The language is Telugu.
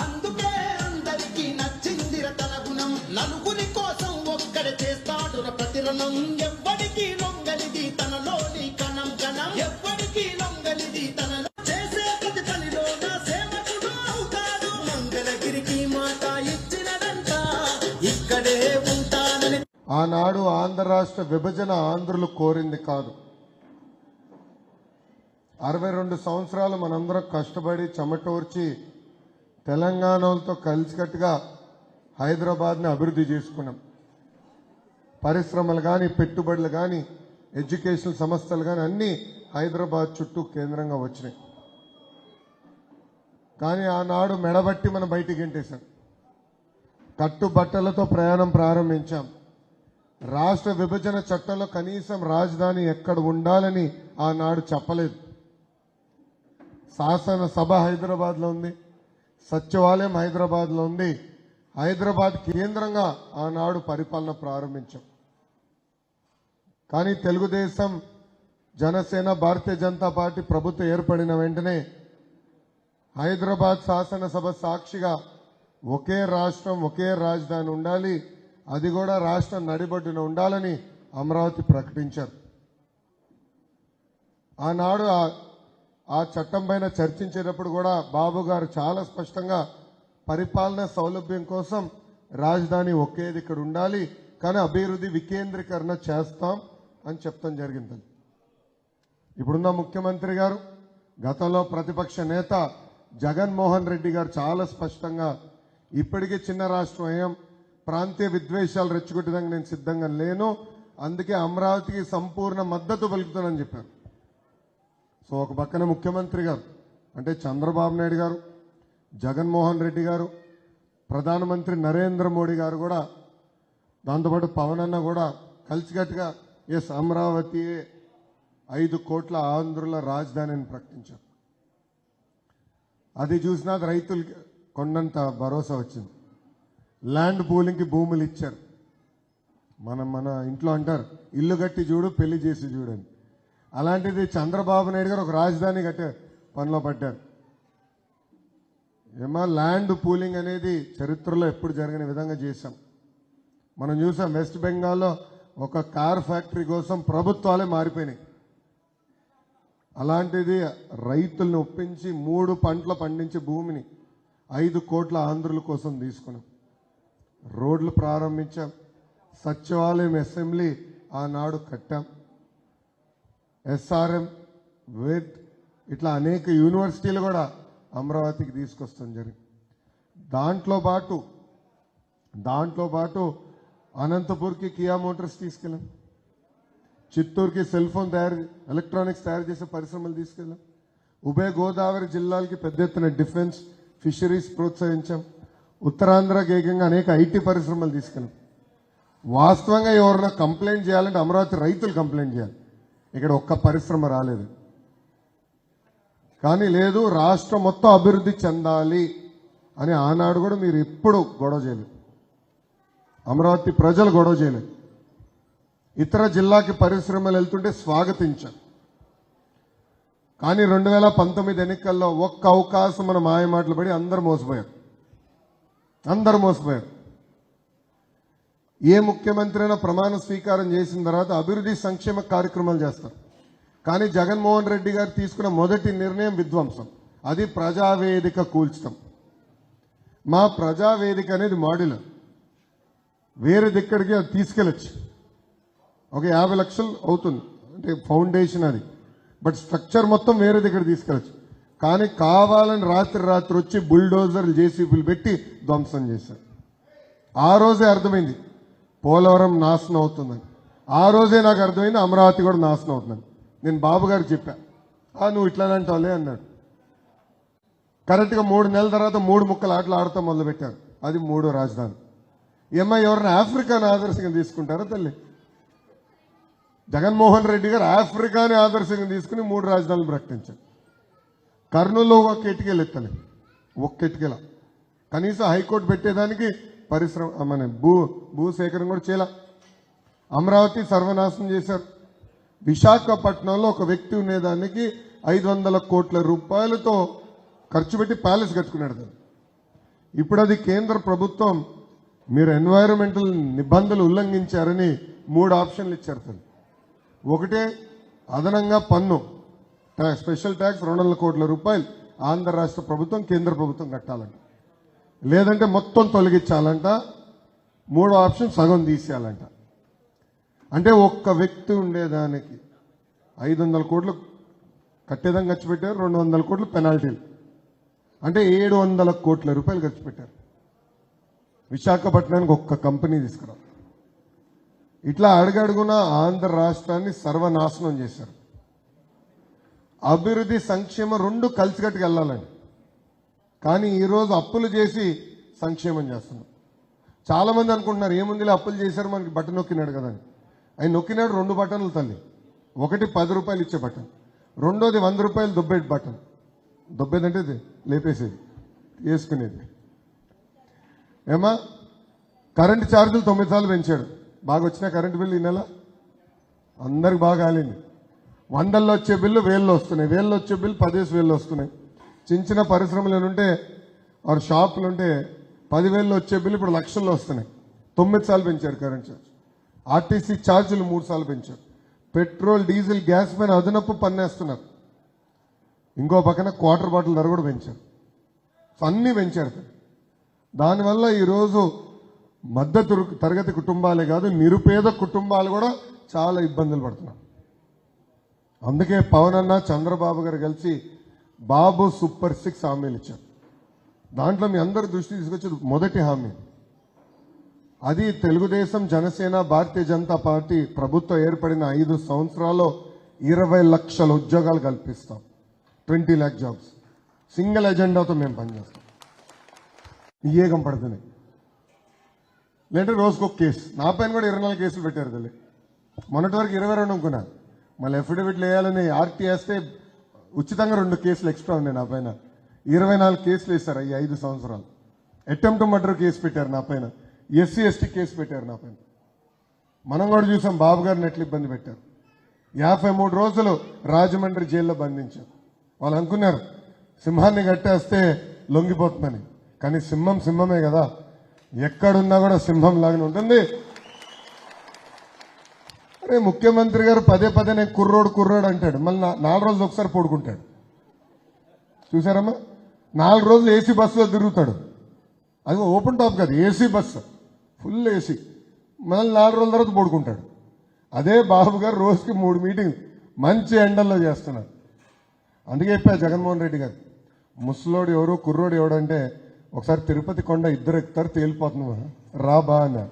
అందుకే అందరికీ నచ్చిందిర తన గుణం నలుగురి కోసం ఒక్కడే చేస్తాడు ప్రతిరణం ఎవ్వడికి లొంగలిది తనలోని కణం కణం ఎవ్వడికి లొంగలిది తనలో చేసే ప్రతి పనిలో నా సేవకుడు అవుతాడు మంగళగిరికి మాట ఇచ్చినదంట ఇక్కడే ఉంటానని ఆనాడు ఆంధ్ర రాష్ట్ర విభజన ఆంధ్రులు కోరింది కాదు 62 సంవత్సరాలు మనందరం కష్టపడి చెమటోర్చి తెలంగాణతో కలిసికట్టుగా హైదరాబాద్ని అభివృద్ధి చేసుకున్నాం. పరిశ్రమలు కానీ పెట్టుబడులు కానీ ఎడ్యుకేషనల్ సంస్థలు కానీ అన్నీ హైదరాబాద్ చుట్టూ కేంద్రంగా వచ్చినాయి. కానీ ఆనాడు మెడబట్టి మనం బయటికి గెంటేశాం. కట్టుబట్టలతో ప్రయాణం ప్రారంభించాం. రాష్ట్ర విభజన చట్టంలో కనీసం రాజధాని ఎక్కడ ఉండాలని ఆనాడు చెప్పలేదు. శాసనసభ హైదరాబాద్లో ఉంది, సచివాలయం హైదరాబాద్లో ఉంది. హైదరాబాద్ కేంద్రంగా ఆనాడు పరిపాలన ప్రారంభించాం. కానీ తెలుగుదేశం, జనసేన, భారతీయ జనతా పార్టీ ప్రభుత్వం ఏర్పడిన వెంటనే హైదరాబాద్ శాసనసభ సాక్షిగా ఒకే రాష్ట్రం, ఒకే రాజధాని ఉండాలి, అది కూడా రాష్ట్రం నడిబొడ్డున ఉండాలని అమరావతి ప్రకటించారు. ఆనాడు ఆ చట్టం పైన చర్చించేటప్పుడు కూడా బాబు గారు చాలా స్పష్టంగా పరిపాలన సౌలభ్యం కోసం రాజధాని ఒకేది ఇక్కడ ఉండాలి, కానీ అభివృద్ధి వికేంద్రీకరణ చేస్తాం అని చెప్తాం జరిగింది. ఇప్పుడున్న ముఖ్యమంత్రి గారు, గతంలో ప్రతిపక్ష నేత జగన్మోహన్ రెడ్డి గారు చాలా స్పష్టంగా ఇప్పటికే చిన్న రాష్ట్రం అయ్యాం, ప్రాంతీయ విద్వేషాలు రెచ్చగొట్టడానికి నేను సిద్ధంగా లేను, అందుకే అమరావతికి సంపూర్ణ మద్దతు పలుకుతానని చెప్పారు. సో ఒక పక్కన ముఖ్యమంత్రి గారు అంటే చంద్రబాబు నాయుడు గారు, జగన్మోహన్ రెడ్డి గారు, ప్రధానమంత్రి నరేంద్ర మోడీ గారు కూడా, దాంతోపాటు పవన్ అన్న కూడా కలిసికట్టుగా ఎస్ అమరావతి 5 కోట్ల ఆంధ్రుల రాజధాని అని ప్రకటించారు. అది చూసినా రైతులకి కొండంత భరోసా వచ్చింది. ల్యాండ్ పూలింగ్కి భూములు ఇచ్చారు. మన ఇంట్లో అంటారు ఇల్లు కట్టి చూడు పెళ్లి చేసి చూడని, అలాంటిది చంద్రబాబు నాయుడు గారు ఒక రాజధాని కట్టే పనిలో పడ్డారు. ఏమో ల్యాండ్ పూలింగ్ అనేది చరిత్రలో ఎప్పుడు జరిగిన విధంగా చేశాం. మనం చూసాం వెస్ట్ బెంగాల్లో ఒక కార్ ఫ్యాక్టరీ కోసం ప్రభుత్వాలే మారిపోయినాయి. అలాంటిది రైతులను ఒప్పించి 3 పంటలు పండించే భూమిని 5 కోట్ల ఆంధ్రుల కోసం తీసుకున్నాం. రోడ్లు ప్రారంభించాం, సచివాలయం, అసెంబ్లీ ఆనాడు కట్టాం. SRM, వేద్ ఇట్లా అనేక యూనివర్సిటీలు కూడా అమరావతికి తీసుకొస్తాం జరిగింది. దాంట్లో పాటు అనంతపూర్కి కియా మోటార్స్ తీసుకెళ్ళాం, చిత్తూరుకి సెల్ ఫోన్ ఎలక్ట్రానిక్స్ తయారు చేసే పరిశ్రమలు తీసుకెళ్ళాం, ఉభయ గోదావరి జిల్లాలకి పెద్ద ఎత్తున డిఫెన్స్, ఫిషరీస్ ప్రోత్సహించాం, ఉత్తరాంధ్రకి ఏకంగా అనేక IT పరిశ్రమలు తీసుకెళ్ళాం. వాస్తవంగా ఎవరైనా కంప్లైంట్ చేయాలంటే అమరావతి రైతులు కంప్లైంట్ చేయాలి, ఇక్కడ ఒక్క పరిశ్రమ రాలేదు. కానీ లేదు, రాష్ట్రం మొత్తం అభివృద్ధి చెందాలి అని ఆనాడు కూడా మీరు ఎప్పుడు గొడవ చేయలేదు. అమరావతి ప్రజలు గొడవ చేయలేదు. ఇతర జిల్లాకి పరిశ్రమలు వెళ్తుంటే స్వాగతించారు. కానీ 2019 ఎన్నికల్లో ఒక్క అవకాశం మన మాయమాటలు పడి అందరూ మోసపోయారు. ఏ ముఖ్యమంత్రి అయినా ప్రమాణ స్వీకారం చేసిన తర్వాత అభివృద్ధి సంక్షేమ కార్యక్రమాలు చేస్తారు. కానీ జగన్మోహన్ రెడ్డి గారు తీసుకున్న మొదటి నిర్ణయం విధ్వంసం, అది ప్రజావేదిక కూల్చడం. మా ప్రజావేదిక అనేది మాడ్యులర్, వేరే దిక్కడికి అది తీసుకెళ్ళచ్చు. ఒక 50 లక్షలు అవుతుంది అంటే ఫౌండేషన్ అది, బట్ స్ట్రక్చర్ మొత్తం వేరే దగ్గర తీసుకెళ్ళచ్చు. కానీ కావాలని రాత్రి వచ్చి బుల్డోజర్లు, JCBలు పెట్టి ధ్వంసం చేశారు. ఆ రోజే అర్థమైంది పోలవరం నాశనం అవుతుందని. ఆ రోజే నాకు అర్థమైంది అమరావతి కూడా నాశనం అవుతుందని. నేను బాబు గారికి చెప్పా, నువ్వు ఇట్లానే అంటావులే అన్నాడు. కరెక్ట్గా 3 నెలల తర్వాత 3 ముక్కలు ఆటలు ఆడతాం మొదలుపెట్టారు. అది 3వ రాజధాని. ఎవరైనా ఆఫ్రికాను ఆదర్శంగా తీసుకుంటారా తల్లి? జగన్మోహన్ రెడ్డి గారు ఆఫ్రికాని ఆదర్శంగా తీసుకుని 3 రాజధానులు ప్రకటించారు. కర్నూలులో ఒక ఎటుకెళ్ళి ఎత్తలే, ఒక్క ఎటుకెల. కనీసం హైకోర్టు పెట్టేదానికి మన భూసేకరణ కూడా చేయాల. అమరావతి సర్వనాశనం చేశారు. విశాఖపట్నంలో ఒక వ్యక్తి ఉండేదానికి 500 కోట్ల రూపాయలతో ఖర్చు పెట్టి ప్యాలెస్ కట్టుకున్నాడు. ఇప్పుడు అది కేంద్ర ప్రభుత్వం మీరు ఎన్వైరన్మెంటల్ నిబంధనలు ఉల్లంఘించారని 3 ఆప్షన్లు ఇచ్చారు తల్లి. ఒకటే అదనంగా పన్ను స్పెషల్ ట్యాక్స్ 200 కోట్ల రూపాయలు ఆంధ్ర రాష్ట్ర ప్రభుత్వం కేంద్ర ప్రభుత్వం కట్టాలంట, లేదంటే మొత్తం తొలగించాలంట, 3వ ఆప్షన్ సగం తీసేయాలంట. అంటే ఒక్క వ్యక్తి ఉండేదానికి 500 కోట్లు కట్టేదానికి ఖర్చు పెట్టారు, 200 కోట్లు పెనాల్టీలు, అంటే 700 కోట్ల రూపాయలు ఖర్చు పెట్టారు. విశాఖపట్నానికి ఒక్క కంపెనీ తీసుకురా. ఇట్లా అడుగడుగున ఆంధ్ర రాష్ట్రాన్ని సర్వనాశనం చేశారు. అభివృద్ధి సంక్షేమం 2 కలిసికట్టుకు వెళ్ళాలండి. కానీ ఈరోజు అప్పులు చేసి సంక్షేమం చేస్తున్నాం. చాలా మంది అనుకుంటున్నారు ఏముందిలే అప్పులు చేశారు మనకి బటన్ నొక్కినాడు కదా అని. ఆయన నొక్కినాడు 2 బటన్లు తల్లి. ఒకటి 10 రూపాయలు ఇచ్చే బటన్, రెండోది 100 రూపాయలు దొబ్బేటి బటన్. దొబ్బేదంటే ఇది లేపేసేది, వేసుకునేది. ఏమా కరెంటు ఛార్జీలు 9 సార్లు పెంచాడు. బాగా వచ్చిన కరెంటు బిల్లు ఈ నెల అందరికి బాగా కాలింది. 100లో వచ్చే బిల్లు 1000లో వస్తున్నాయి, 1000లో వచ్చే బిల్లు 10,000 వస్తున్నాయి. చిన్న చిన్న పరిశ్రమలు ఉంటే వారు షాపులు ఉంటే 10,000లో వచ్చే బిల్లు ఇప్పుడు లక్షల్లో వస్తున్నాయి. 9 సార్లు పెంచారు కరెంట్ ఛార్జ్. ఆర్టీసీ ఛార్జీలు 3 సార్లు పెంచారు. పెట్రోల్ డీజిల్ గ్యాస్ పైన అదనపు పన్నేస్తున్నారు. ఇంకో పక్కన క్వార్టర్ బాటిల్ ధర కూడా పెంచారు. అన్నీ పెంచారు. దానివల్ల ఈరోజు మధ్య తరగతి కుటుంబాలే కాదు నిరుపేద కుటుంబాలు కూడా చాలా ఇబ్బందులు పడుతున్నారు. అందుకే పవన్ అన్న చంద్రబాబు గారు కలిసి బాబు సూపర్ 6 హామీలు ఇచ్చారు. దాంట్లో మీ అందరి దృష్టి తీసుకొచ్చేది మొదటి హామీ, అది తెలుగుదేశం జనసేన భారతీయ జనతా పార్టీ ప్రభుత్వం ఏర్పడిన 5 సంవత్సరాల్లో 20 లక్షల ఉద్యోగాలు కల్పిస్తాం. 20 lakh జాబ్స్ సింగిల్ ఎజెండాతో మేము పనిచేస్తాం. ఏగం పడుతున్నాయి లేదంటే రోజుకొక కేసు. నా పైన కూడా 24 కేసులు పెట్టారు తల్లి. మొన్నటి వరకు 22 అనుకున్నా, మళ్ళీ అఫిడవిట్లు వేయాలని ఆర్టీ వేస్తే ఉచితంగా 2 కేసులు ఎక్స్ట్రా ఉన్నాయి నా పైన. 24 కేసులు వేశారు ఈ 5 సంవత్సరాలు. అటెంప్ట్ మర్డర్ కేసు పెట్టారు నా పైన, ఎస్సీ ఎస్టీ కేసు పెట్టారు నా పైన. మనం కూడా చూసాం బాబు గారిని ఎట్లా ఇబ్బంది పెట్టారు. 53 రోజులు రాజమండ్రి జైల్లో బంధించారు. వాళ్ళు అనుకున్నారు సింహాన్ని కట్టేస్తే లొంగిపోతుందని, కానీ సింహం సింహమే కదా, ఎక్కడున్నా కూడా సింహం లాగానే ఉంటుంది. అరే ముఖ్యమంత్రి గారు పదే నేను కుర్రోడు అంటాడు, మళ్ళీ 4 రోజులు ఒకసారి పడుకుంటాడు. చూసారమ్మా, 4 రోజులు ఏసీ బస్సులో తిరుగుతాడు. అది ఓపెన్ టాప్ కాదు, ఏసీ బస్సు, ఫుల్ ఏసీ. మళ్ళీ 4 రోజుల తర్వాత పడుకుంటాడు. అదే బాబు గారు రోజుకి 3 మీటింగ్ మంచి ఎండల్లో చేస్తున్నారు. అందుకే చెప్పా జగన్మోహన్ రెడ్డి గారు, ముసలోడు ఎవరు కుర్రోడు ఎవడంటే ఒకసారి తిరుపతి కొండ 2 ఎక్కుతారు తేలిపోతున్నావా రా బా అన్నారు.